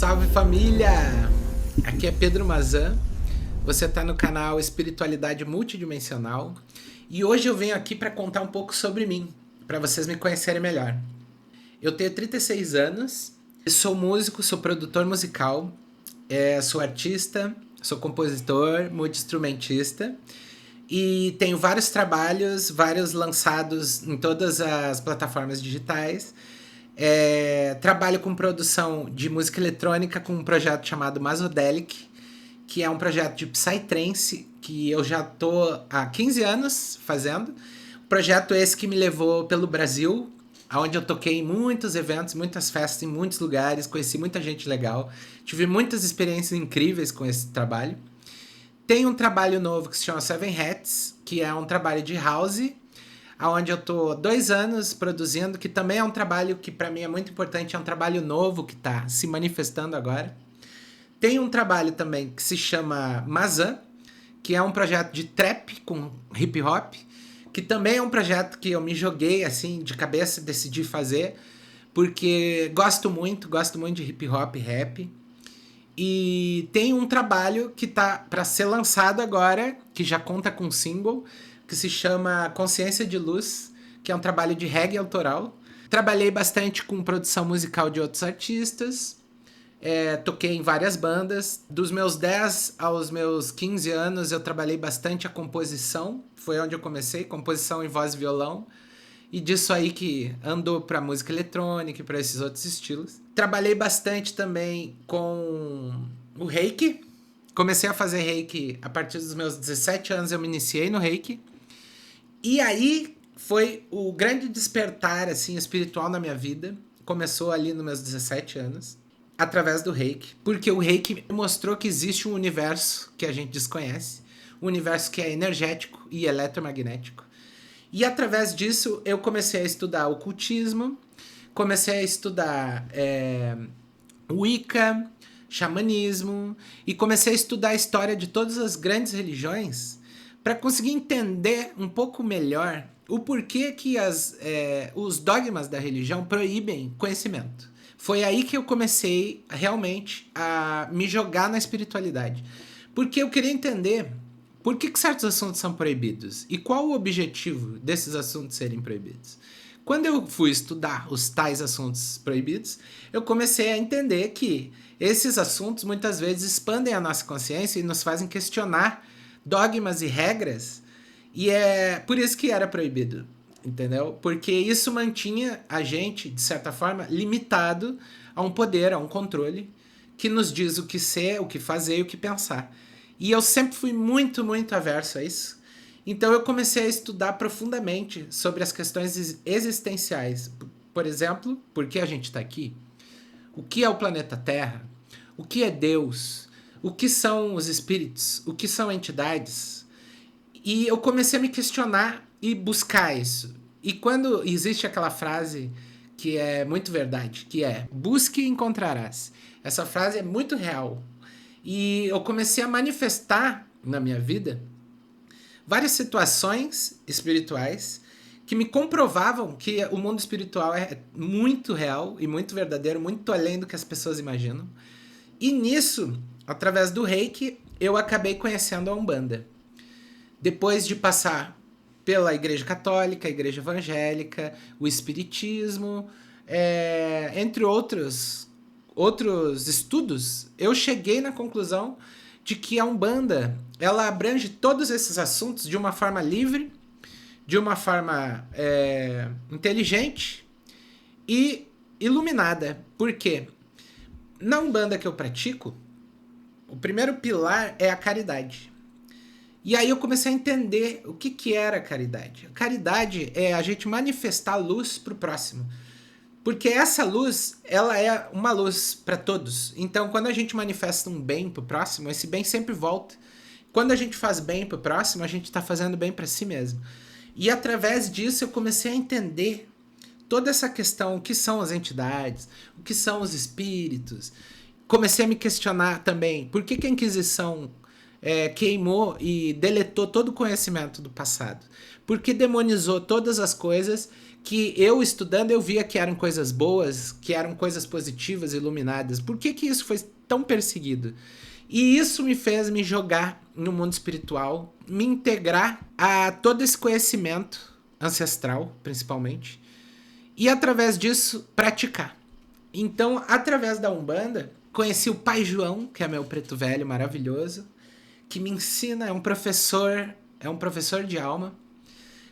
Salve família! Aqui é Pedro Mazan, você está no canal Espiritualidade Multidimensional e hoje eu venho aqui para contar um pouco sobre mim, para vocês me conhecerem melhor. Eu tenho 36 anos, sou músico, sou produtor musical, sou artista, sou compositor, multi-instrumentista e tenho vários trabalhos, vários lançados em todas as plataformas digitais. Trabalho com produção de música eletrônica com um projeto chamado Masodelic, que é um projeto de Psytrance que eu já tô há 15 anos fazendo. Projeto esse que me levou pelo Brasil, onde eu toquei em muitos eventos, muitas festas, em muitos lugares, conheci muita gente legal, tive muitas experiências incríveis com esse trabalho. Tem um trabalho novo que se chama Seven Hats, que é um trabalho de house, onde eu tô 2 anos produzindo, que também é um trabalho que para mim é muito importante, é um trabalho novo que está se manifestando agora. Tem um trabalho também que se chama Mazan, que é um projeto de trap com hip hop, que também é um projeto que eu me joguei assim de cabeça, decidi fazer, porque gosto muito de hip hop, rap. E tem um trabalho que tá para ser lançado agora, que já conta com single, que se chama Consciência de Luz, que é um trabalho de reggae autoral. Trabalhei bastante com produção musical de outros artistas, toquei em várias bandas. Dos meus 10 aos meus 15 anos eu trabalhei bastante a composição, foi onde eu comecei, composição em voz e violão, e disso aí que andou para música eletrônica e para esses outros estilos. Trabalhei bastante também com o reiki, comecei a fazer reiki a partir dos meus 17 anos, eu me iniciei no reiki. E aí foi o grande despertar assim, espiritual na minha vida. Começou ali nos meus 17 anos, através do reiki. Porque o reiki mostrou que existe um universo que a gente desconhece. Um universo que é energético e eletromagnético. E através disso eu comecei a estudar ocultismo, comecei a estudar Wicca, xamanismo, e comecei a estudar a história de todas as grandes religiões para conseguir entender um pouco melhor o porquê que os dogmas da religião proíbem conhecimento. Foi aí que eu comecei realmente a me jogar na espiritualidade. Porque eu queria entender por que certos assuntos são proibidos e qual o objetivo desses assuntos serem proibidos. Quando eu fui estudar os tais assuntos proibidos, eu comecei a entender que esses assuntos muitas vezes expandem a nossa consciência e nos fazem questionar dogmas e regras, e é por isso que era proibido, entendeu? Porque isso mantinha a gente, de certa forma, limitado a um poder, a um controle, que nos diz o que ser, o que fazer e o que pensar. E eu sempre fui muito averso a isso. Então eu comecei a estudar profundamente sobre as questões existenciais. Por exemplo, por que a gente está aqui? O que é o planeta Terra? O que é Deus? O que são os espíritos? O que são entidades? E eu comecei a me questionar e buscar isso. E quando existe aquela frase que é muito verdade, que é busque e encontrarás. Essa frase é muito real. E eu comecei a manifestar na minha vida várias situações espirituais que me comprovavam que o mundo espiritual é muito real e muito verdadeiro, muito além do que as pessoas imaginam. E nisso, através do reiki, eu acabei conhecendo a Umbanda. Depois de passar pela Igreja Católica, a Igreja Evangélica, o Espiritismo, entre outros estudos, eu cheguei na conclusão de que a Umbanda ela abrange todos esses assuntos de uma forma livre, de uma forma inteligente e iluminada. Por quê? Na Umbanda que eu pratico, o primeiro pilar é a caridade. E aí eu comecei a entender o que era a caridade. A caridade é a gente manifestar luz para o próximo. Porque essa luz, ela é uma luz para todos. Então, quando a gente manifesta um bem para o próximo, esse bem sempre volta. Quando a gente faz bem para o próximo, a gente está fazendo bem para si mesmo. E através disso eu comecei a entender toda essa questão, o que são as entidades, o que são os espíritos. Comecei a me questionar também por que a Inquisição queimou e deletou todo o conhecimento do passado. Porque demonizou todas as coisas que eu estudando eu via que eram coisas boas, que eram coisas positivas, iluminadas. Por que que isso foi tão perseguido? E isso me fez me jogar no mundo espiritual, me integrar a todo esse conhecimento ancestral, principalmente, e através disso praticar. Então, através da Umbanda, conheci o Pai João, que é meu preto velho maravilhoso, que me ensina, é um professor de alma.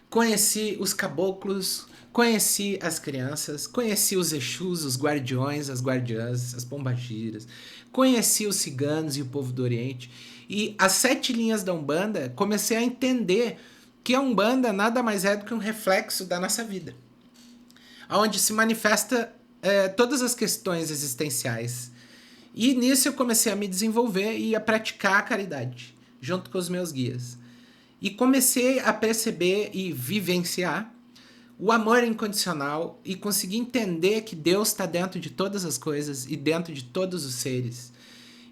Conheci os caboclos, conheci as crianças, conheci os Exus, os guardiões, as guardiãs, as pombagiras, conheci os ciganos e o povo do Oriente. E as 7 linhas da Umbanda, comecei a entender que a Umbanda nada mais é do que um reflexo da nossa vida, onde se manifesta todas as questões existenciais. E nisso eu comecei a me desenvolver e a praticar a caridade, junto com os meus guias. E comecei a perceber e vivenciar o amor incondicional e conseguir entender que Deus está dentro de todas as coisas e dentro de todos os seres.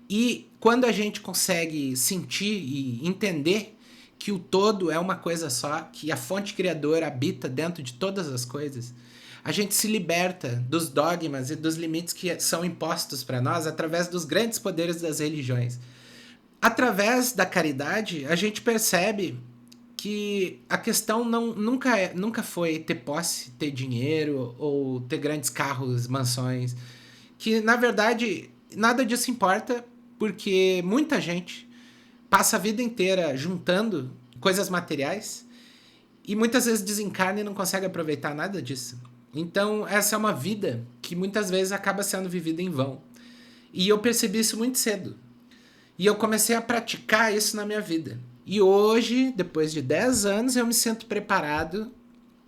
E quando a gente consegue sentir e entender que o todo é uma coisa só, que a fonte criadora habita dentro de todas as coisas, a gente se liberta dos dogmas e dos limites que são impostos para nós através dos grandes poderes das religiões. Através da caridade, a gente percebe que a questão nunca foi ter posse, ter dinheiro ou ter grandes carros, mansões. Que, na verdade, nada disso importa, porque muita gente passa a vida inteira juntando coisas materiais e muitas vezes desencarna e não consegue aproveitar nada disso. Então, essa é uma vida que muitas vezes acaba sendo vivida em vão. E eu percebi isso muito cedo. E eu comecei a praticar isso na minha vida. E hoje, depois de 10 anos, eu me sinto preparado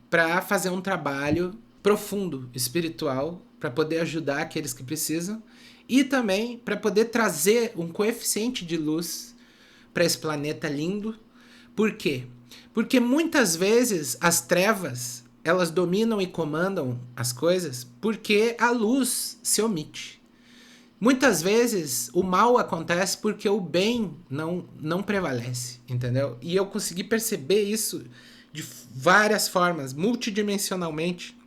para fazer um trabalho profundo, espiritual, para poder ajudar aqueles que precisam e também para poder trazer um coeficiente de luz para esse planeta lindo. Por quê? Porque muitas vezes as trevas, elas dominam e comandam as coisas porque a luz se omite. Muitas vezes o mal acontece porque o bem não prevalece, entendeu? E eu consegui perceber isso de várias formas, multidimensionalmente.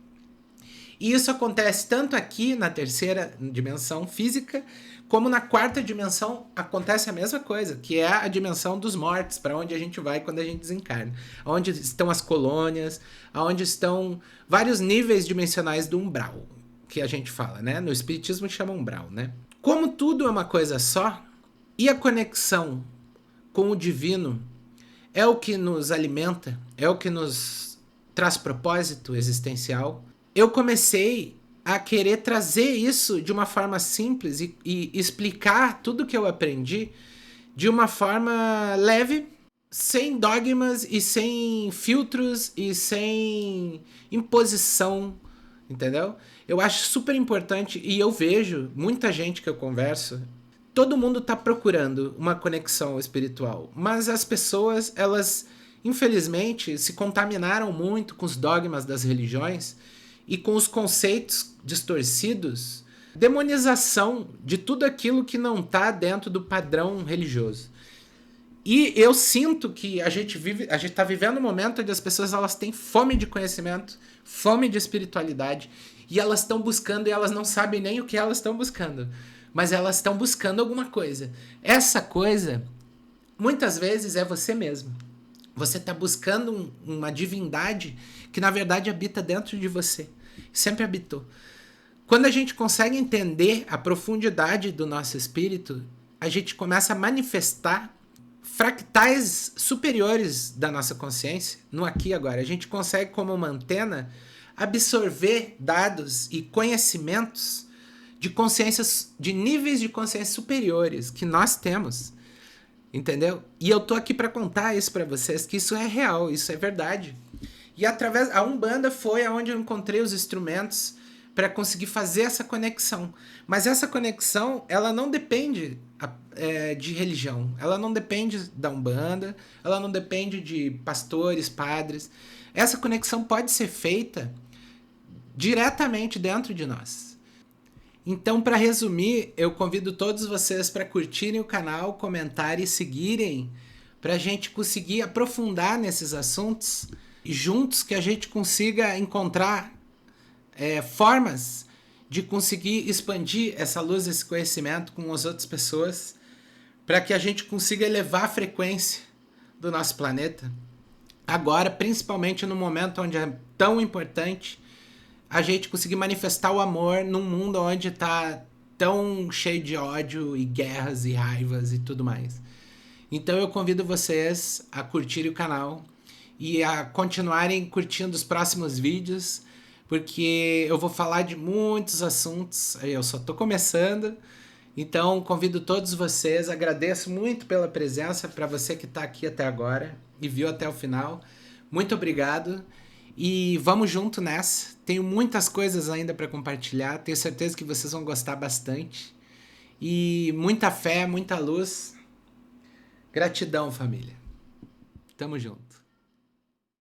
E isso acontece tanto aqui na 3ª dimensão física, como na 4ª dimensão acontece a mesma coisa, que é a dimensão dos mortos, para onde a gente vai quando a gente desencarna. Onde estão as colônias, onde estão vários níveis dimensionais do umbral, que a gente fala, né? No espiritismo chama umbral, né? Como tudo é uma coisa só, e a conexão com o divino é o que nos alimenta, é o que nos traz propósito existencial, eu comecei a querer trazer isso de uma forma simples e explicar tudo que eu aprendi de uma forma leve, sem dogmas e sem filtros e sem imposição, entendeu? Eu acho super importante e eu vejo muita gente que eu converso, todo mundo está procurando uma conexão espiritual, mas as pessoas, elas infelizmente se contaminaram muito com os dogmas das religiões e com os conceitos distorcidos, demonização de tudo aquilo que não está dentro do padrão religioso. E eu sinto que a gente está vivendo um momento onde as pessoas elas têm fome de conhecimento, fome de espiritualidade, e elas estão buscando e elas não sabem nem o que elas estão buscando, mas elas estão buscando alguma coisa. Essa coisa, muitas vezes, é você mesmo. Você está buscando uma divindade que, na verdade, habita dentro de você. Sempre habitou. Quando a gente consegue entender a profundidade do nosso espírito, a gente começa a manifestar fractais superiores da nossa consciência, no aqui e agora. A gente consegue, como uma antena, absorver dados e conhecimentos de consciências, de níveis de consciência superiores que nós temos. Entendeu? E eu tô aqui para contar isso para vocês, que isso é real, isso é verdade. E através a Umbanda foi aonde eu encontrei os instrumentos para conseguir fazer essa conexão. Mas essa conexão, ela não depende de religião. Ela não depende da Umbanda, ela não depende de pastores, padres. Essa conexão pode ser feita diretamente dentro de nós. Então, para resumir, eu convido todos vocês para curtirem o canal, comentarem e seguirem para a gente conseguir aprofundar nesses assuntos e juntos que a gente consiga encontrar formas de conseguir expandir essa luz, esse conhecimento com as outras pessoas, para que a gente consiga elevar a frequência do nosso planeta. Agora, principalmente no momento onde é tão importante a gente conseguir manifestar o amor num mundo onde está tão cheio de ódio e guerras e raivas e tudo mais. Então eu convido vocês a curtirem o canal e a continuarem curtindo os próximos vídeos, porque eu vou falar de muitos assuntos, eu só estou começando. Então convido todos vocês, agradeço muito pela presença, para você que está aqui até agora e viu até o final. Muito obrigado e vamos junto nessa. Tenho muitas coisas ainda para compartilhar, tenho certeza que vocês vão gostar bastante. E muita fé, muita luz. Gratidão, família. Tamo junto.